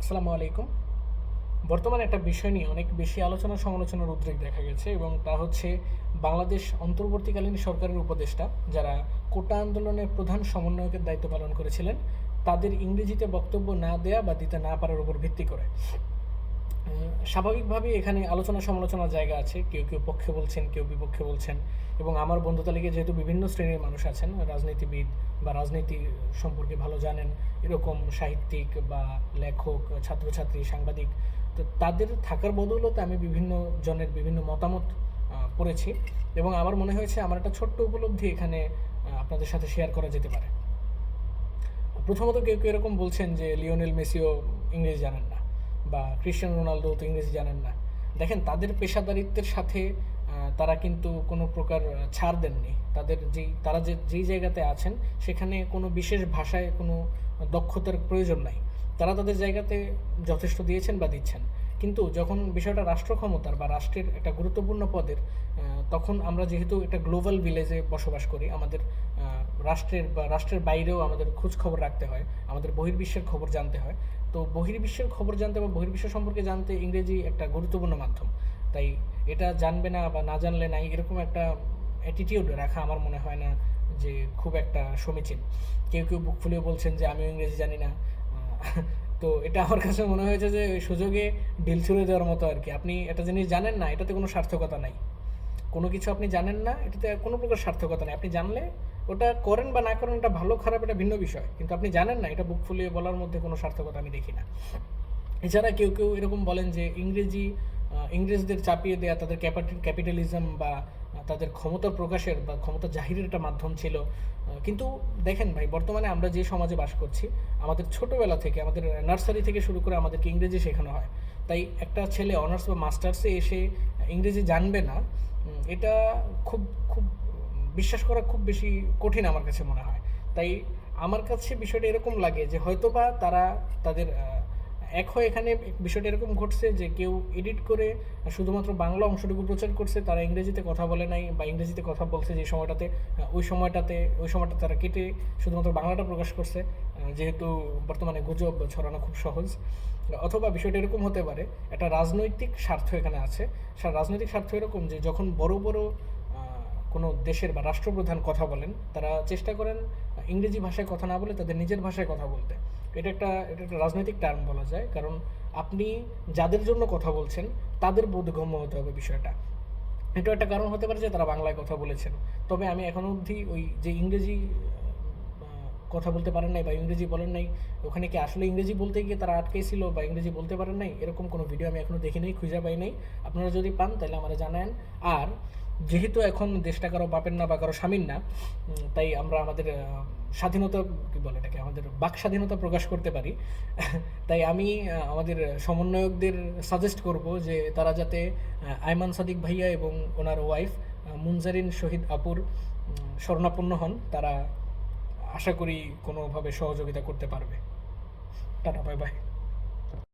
আসসালামু আলাইকুম। বর্তমানে একটা বিষয় নিয়ে অনেক বেশি আলোচনা সমালোচনার উদ্রেক দেখা গেছে এবং তা হচ্ছে বাংলাদেশ অন্তর্বর্তীকালীন সরকারের উপদেষ্টা যারা কোটা আন্দোলনের প্রধান সমন্বয়কের দায়িত্ব পালন করেছিলেন তাদের ইংরেজিতে বক্তব্য না দেয়া বা দিতে না পারার উপর ভিত্তি করে স্বাভাবিকভাবেই এখানে আলোচনা সমালোচনার জায়গা আছে। কেউ কেউ পক্ষে বলছেন, কেউ বিপক্ষে বলছেন এবং আমার বন্ধু তালিকায় যেহেতু বিভিন্ন শ্রেণীর মানুষ আছেন, রাজনীতিবিদ বা রাজনীতি সম্পর্কে ভালো জানেন এরকম সাহিত্যিক বা লেখক, ছাত্রছাত্রী, সাংবাদিক, তো তাদের থাকার বদৌলতে আমি বিভিন্ন জনের বিভিন্ন মতামত পড়েছি এবং আমার মনে হয়েছে আমার একটা ছোট্ট উপলব্ধি এখানে আপনাদের সাথে শেয়ার করা যেতে পারে। প্রথমত কেউ কেউ এরকম বলছেন যে লিওনেল মেসিও ইংরেজি জানেন না বা ক্রিশ্চিয়ানো রোনালদো তো ইংরেজি জানেন না। দেখেন তাদের পেশাদারিত্বের সাথে তারা কিন্তু কোনো প্রকার ছাড় দেননি। তারা যেই জায়গাতে আছেন সেখানে কোনো বিশেষ ভাষায় কোনো দক্ষতার প্রয়োজন নাই। তারা তাদের জায়গাতে যথেষ্ট দিয়েছেন বা দিচ্ছেন। কিন্তু যখন বিষয়টা রাষ্ট্র ক্ষমতার বা রাষ্ট্রের একটা গুরুত্বপূর্ণ পদের, তখন আমরা যেহেতু একটা গ্লোবাল ভিলেজে বসবাস করি, আমাদের রাষ্ট্রের বাইরেও আমাদের খোঁজ খবর রাখতে হয়, আমাদের বহির্বিশ্বের খবর জানতে হয়। তো বহির্বিশ্বের খবর জানতে বা বহির্বিশ্ব সম্পর্কে জানতে ইংরেজি একটা গুরুত্বপূর্ণ মাধ্যম। তাই এটা জানবে না বা না জানলে নাই এরকম একটা অ্যাটিটিউড রাখা আমার মনে হয় না যে খুব একটা সমীচীন। কেউ কেউ বুক ফুলিয়ে বলছেন যে আমিও ইংরেজি জানি না। তো এটা আমার কাছে মনে হয়েছে যে ওই সুযোগে ঢিল ছুঁড়ে দেওয়ার মতো আর কি। আপনি একটা জিনিস জানেন না, এটাতে কোনো সার্থকতা নাই। কোনো কিছু আপনি জানেন না, এটাতে কোনো প্রকার সার্থকতা নেই। আপনি জানলে ওটা করেন বা না করেন, এটা ভালো খারাপ এটা ভিন্ন বিষয়, কিন্তু আপনি জানেন না, এটা বুক ফুলিয়ে বলার মধ্যে কোনো সার্থকতা আমি দেখি না। এছাড়া কেউ কেউ এরকম বলেন যে ইংরেজদের চাপিয়ে দেয়া তাদের ক্যাপিটালিজম বা তাদের ক্ষমতা প্রকাশের বা ক্ষমতা জাহিরের একটা মাধ্যম ছিল। কিন্তু দেখেন ভাই, বর্তমানে আমরা যে সমাজে বাস করছি, আমাদের ছোটোবেলা থেকে, আমাদের নার্সারি থেকে শুরু করে আমাদেরকে ইংরেজি শেখানো হয়। তাই একটা ছেলে অনার্স বা মাস্টার্সে এসে ইংরেজি জানবে না, এটা খুব খুব বিশ্বাস করা খুব বেশি কঠিন আমার কাছে মনে হয়। তাই আমার কাছে বিষয়টা এরকম লাগে যে হয়তোবা তারা তাদের এক হয়ে এখানে বিষয়টা এরকম ঘটছে যে কেউ এডিট করে শুধুমাত্র বাংলা অংশটুকু প্রচার করছে, তারা ইংরেজিতে কথা বলে নাই বা ইংরেজিতে কথা বলছে যে সময়টাতে, ওই সময়টা তারা কেটে শুধুমাত্র বাংলাটা প্রকাশ করছে, যেহেতু বর্তমানে গুজব ছড়ানো খুব সহজ। অথবা বিষয়টা এরকম হতে পারে একটা রাজনৈতিক স্বার্থ এখানে আছে। রাজনৈতিক স্বার্থ এরকম যে যখন বড় বড় কোনো দেশের বা রাষ্ট্রপ্রধান কথা বলেন, তারা চেষ্টা করেন ইংরেজি ভাষায় কথা না বলে তাদের নিজের ভাষায় কথা বলতে। এটা একটা রাজনৈতিক টার্ম বলা যায়, কারণ আপনি যাদের জন্য কথা বলছেন তাদের বোধগম্য হতে হবে বিষয়টা। এটাও একটা কারণ হতে পারে যে তারা বাংলায় কথা বলেছেন। তবে আমি এখনও অবধি ওই যে ইংরেজি কথা বলতে পারেন নাই বা ইংরেজি বলেন নাই, ওখানে কি আসলে ইংরেজি বলতে গিয়ে তারা আটকেছিল বা ইংরেজি বলতে পারেন নাই, এরকম কোনো ভিডিও আমি এখনও দেখি নাই, খুঁজে পাই নাই। আপনারা যদি পান তাহলে আমার জানান। আর যেহেতু এখন দেশটা কারো বাপের না বা কারো স্বামীর না, তাই আমরা আমাদের স্বাধীনতা, কী বলে এটাকে, আমাদের বাক স্বাধীনতা প্রকাশ করতে পারি। তাই আমি আমাদের সমন্বয়কদের সাজেস্ট করব যে তারা যাতে আয়মান সাদিক ভাইয়া এবং ওনার ওয়াইফ মুনজারিন শহীদ আপুর শরণাপন্ন হন। তারা আশা করি কোনোভাবে সহযোগিতা করতে পারবে। Tata, bye bye.